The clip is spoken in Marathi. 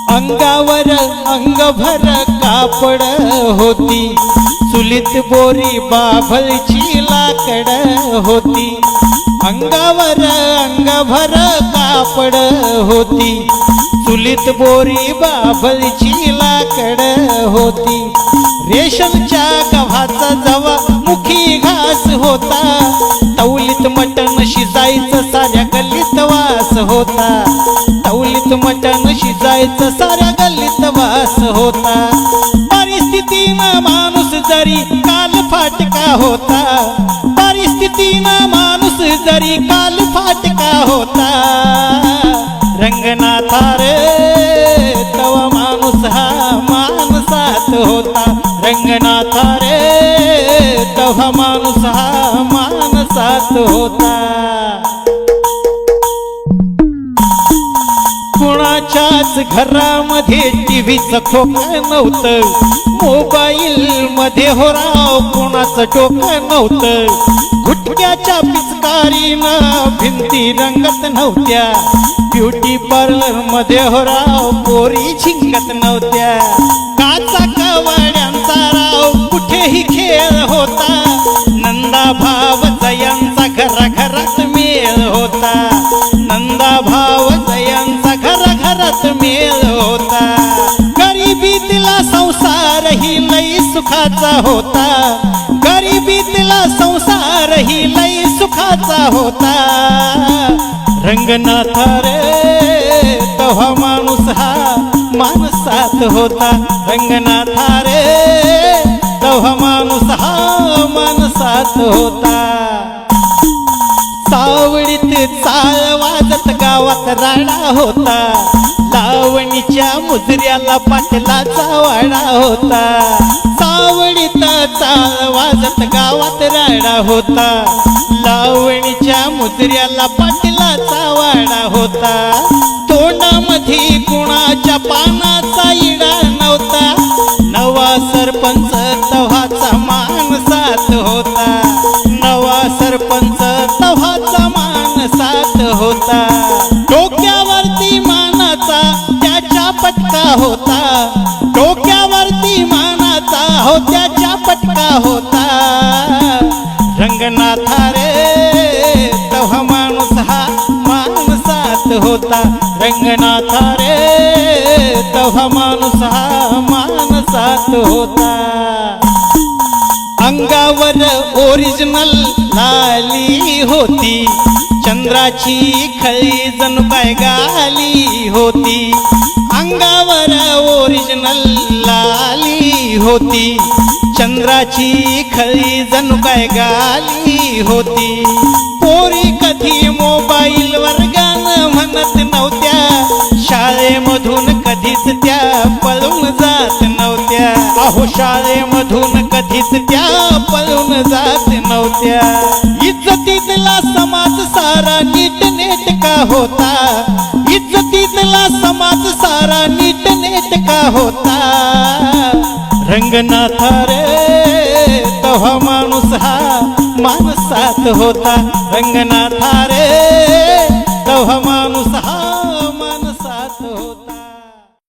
अंगावर अंगभर कापड होती, चुलीत बोरी बाभळची लाकड होती। अंगावर अंगभर कापड होती, चुलीत बोरी बाभळची लाकड होती। रेशमच्या गव्हाचा जवा मुखी घास होता, तवलीत मटण शिजायचं साऱ्या गल्लीत वास होता। तवलीत मटण शिजायचं साऱ्या गल्लीत वास होता। परिस्थितीनं माणूस जरी काल फाटका होता, परिस्थितीनं माणूस जरी काल फाटका होता। रंगनाथा रे तवा माणूस हा माणसात होता, रंगनाथा रे तवा माणूस हा माणसात होता। कुणाच्याच घरामध्ये टीव्हीचं खोकं नव्हतं, मोबाईल मध्ये हो राव कुणाचं डोकं नव्हतं। गुटख्याच्या पिचकारीनं भिंती रंगत नव्हत्या, ब्युटी पार्लर मध्ये हो राव पोरी झिंगत नव्हत्या। काचा कवाड्यांचा राव कुठेही खेळ होता, नंदा भाव जयांचा घराघरात मेळ होता, नंदा भाव जयांचा घराघरात मेळ होता। गरिबीतला संसार ही लई सुखाचा होता, गरिबीतला संसार ही लई सुखाचा होता। रंगनाथा रे तवा माणूस हा माणसात होता, रंगनाथा रे तवा माणूस हा माणसात होता। सावळीत चाळ वाजत गावात राडा होता, लावणीच्या मुजऱ्याला पाटलाचा वाडा होता। सावळीत चाळ वाजत गावात राडा होता, लावणीच्या मुजऱ्याला पाटलाचा वाडा होता। तोंडामध्ये कुणाच्या पानाचा इडा नव्हता, नवा सरपंच तव्हाचा माणसात होता, नवा सरपंच तव्हाचा माणसात होता। डोक्यावरती मानाचा त्याच्या पटका होता, डोक्यावरती मानाचा हो त्याच्या पटका होता। रंगनाथा रे तव्हा माणूस हा माणसात होता, रंगनाथा रे तव्हा माणूस हा माणसात होता। अंगावर ओरिजिनल लाली होती, चंद्राची खळी जणू काय गाली होती। अंगावर ओरिजिनल लाली होती, चंद्राची खळी जणू काय गाली होती। पोरी कधी मोबाईलवर गाणं म्हणत नव्हत्या, शाळेमधून कधीच त्या पळून जात नव्हत्या। अहो शाळेमधून कधीच त्या पळून जात नव्हत्या। इज्जतीतला समाज सारा नीटनेटका होता, इज्जतीतला समाज सारा नीटनेटका होता। रंगनाथा रे तव्हा माणूस हा माणसात होता, रंगनाथा रे तव्हा